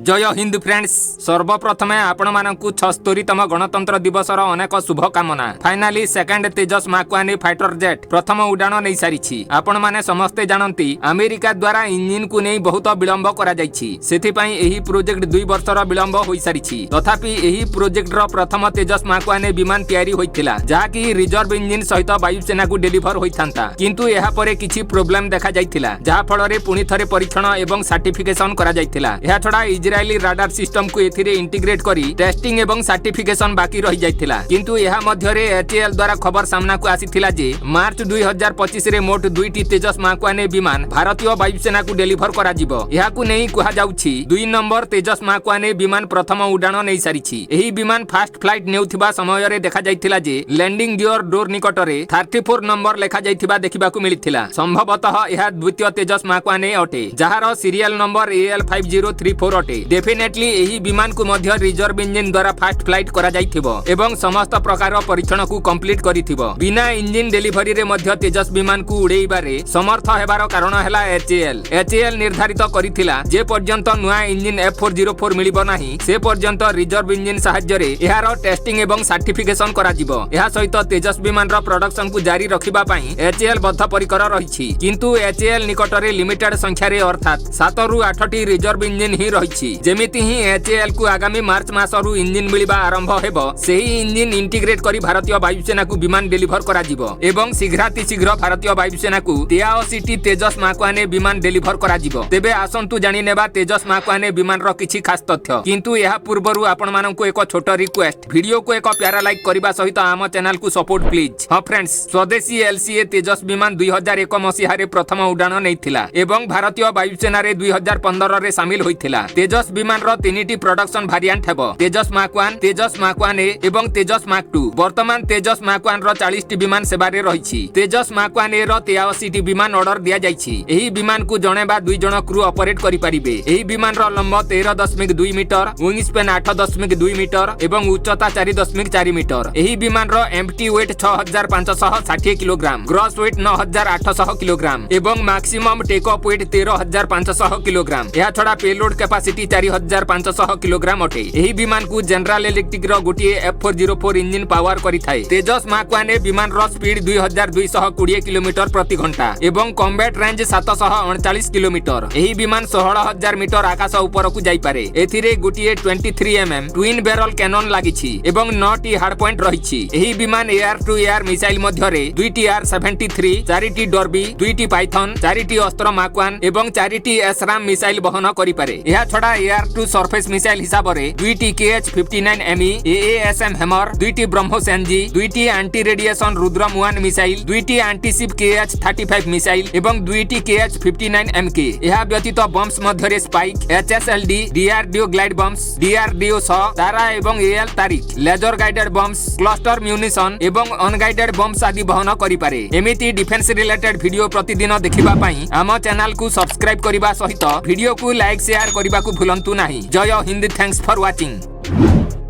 जय हिंद फ्रेंड्स सर्वप्रथम आपण मानकु 76तम गणतंत्र दिवसर अनेक शुभकामना। फाइनाली सेकंड तेजस MK1A फाइटर जेट प्रथम उड़ान नहीं सारी। आपण माने समस्ते जानती अमेरिका द्वारा इंजिन को नहीं बहुत विलंब करा जायछि। सेथिपई एही प्रोजेक्ट 2 वर्षर विलंब होई सारिछि। तथापि एही प्रोजेक्ट रो प्रथम तेजस MK1A विमान तैयारी होइथिला जाकी रिजर्व इंजिन सहित वायुसेना को डेलीवर होइथांता, किंतु एहा परे किछि प्रॉब्लम देखा जायथिला जहा फଳରେ पुणी थरे परीक्षण एवं सर्टिफिकेशन करा जायथिला। एहा छडा इजरायली राडार सिस्टम को एथिरे इंटीग्रेट करी टेस्टिंग एवं सर्टिफिकेशन बाकी रही जायथिला, किंतु एहा मध्यरे HAL द्वारा खबर सामना को आसीथिला जे मार्च 2025 रे मोट 2टी तेजस MK1A विमान भारतीय वायुसेना को डेलीवर करा जिवो। एहा को नै कुहा जाउछि 2 नंबर तेजस MK1A विमान प्रथम उड़ान नै सारिछि। एही विमान फास्ट फ्लाइट नेउथिबा समय रे देखा जायथिला जे लैंडिंग गियर डोर निकटरे 34 नंबर लेखा जायथिबा देखिबा को मिलिथिला। संभवतः एहा द्वितीय तेजस MK1A अटे जहार सीरियल नंबर AL5034 अटे। डेफिनेटली एही विमान को मध्य रिजर्व इंजिन द्वारा फास्ट फ्लाइट करा जायथिबो एवं समस्त प्रकार परीक्षण को कंप्लीट करिथिबो। बिना इंजिन डेलीवरी रे मध्य तेजस विमान को उड़ेइबारे समर्थ हेबार कारण हैला HAL निर्धारित करिथिला जे पर्यंत नुआ इंजिन F404 मिलिबो नाही से पर्यंत रिजर्व इंजिन सहाय्य रे एहार टेस्टिंग एवं सर्टिफिकेशन करा जिवो। एहा सहित तेजस विमान रो प्रोडक्शन को जारी रखिबा पई HAL बद्धपरिकर रहिछि, किंतु HAL निकटरे लिमिटेड संख्या रे अर्थात 7 रु 8 टी रिजर्व इंजिन ही रहिछि। जेमिति ही HAL को आगामी मार्च मासरु इंजिन मिलिबा आरंभ हेबो सेही इंजिन इंटीग्रेट करी भारतीय वायुसेना को विमान डेलीवर करा जिवो एवं शीघ्राति शीघ्र भारतीय वायुसेना को 83 तेजस MK1A विमान डेलीवर करा जिवो। तेबे आसंतु जानि नेबा तेजस MK1A विमान रो किछि खास तथ्य, किंतु एहा पूर्वरु आपण माननकु एक छोट रिक्वेस्ट वीडियो को एक प्यारा लाइक करबा सहित आम चैनल को सपोर्ट प्लीज। हां फ्रेंड्स, स्वदेशी LCA तेजस विमान 2001 मसीहा रे प्रथम उड़ान नैथिला एवं भारतीय वायुसेना रे 2015 रे शामिल होइथिला। तेजस विमान रो 3टी प्रोडक्शन वेरिएंट हेबो तेजस MK1, तेजस MK1A एवं तेजस MK2। वर्तमान तेजस MK1 रो 40 टी विमान सेवा रे रहिछि। तेजस MK1A रो 83 टी विमान ऑर्डर दिया जाइछि। एही विमान को जणे बा 2 जण क्रू ऑपरेट करि परिबे। एही विमान रो लंब 13.2 मीटर, विंग स्पैन 8.2 मीटर एवं उच्चता 4.4 मीटर। एही विमान रो empty weight 6560 kilogram, gross weight 9800 kilogram एवं maximum take off weight 13500 kilogram. एहा छडा पेलोड कैपेसिटी 4500 किलोग्राम अटे। एही विमान को जनरल इलेक्ट्रिक रो गोटिए F404 इंजिन पावर करि थाए। तेजस MK1A विमान रो स्पीड 2220 किलोमीटर प्रति घंटा एवं कॉम्बैट रेंज 739 किलोमीटर। एही विमान 16000 मीटर आकाश ऊपर को जाई पारे। एथिरे गोटिए 23 mm ट्विन बैरल कैनन लागिछि एवं 9टी हार्ड पॉइंट रहिछि। एही विमान एयर टू एयर मिसाइल मध्यरे 2टी R73, 4टी डॉर्बी, 2टी पाइथन, 4टी अस्त्र MK1 एवं 4टी एसराम मिसाइल बहन करि पारे। एहा छडा एयर टू सरफेस मिसाइल हिसाब रे 2टी KH-59ME AASM हैमर, 2टी ब्रह्मोस NG, 2टी एंटी रेडिएशन रुद्रम 1 मिसाइल, 2टी एंटी शिप KH-35 मिसाइल एवं 2टी KH-59MK। एहा व्यतीत बम्स मध्यरे spike, HSLD, DRDO glide bombs, DRDO 100, Tara एवं AL Tariq, laser guided bombs, cluster munition एवं अनगाइडेड बम्स आदि बहन करि पारे। एमिति डिफेंस रिलेटेड वीडियो प्रतिदिन देखिबा पई आम चैनल को सब्सक्राइब करिबा सहित वीडियो को लाइक शेयर करिबा को भूलंतु नाही। जय हिंद, थैंक्स फॉर वाचिंग।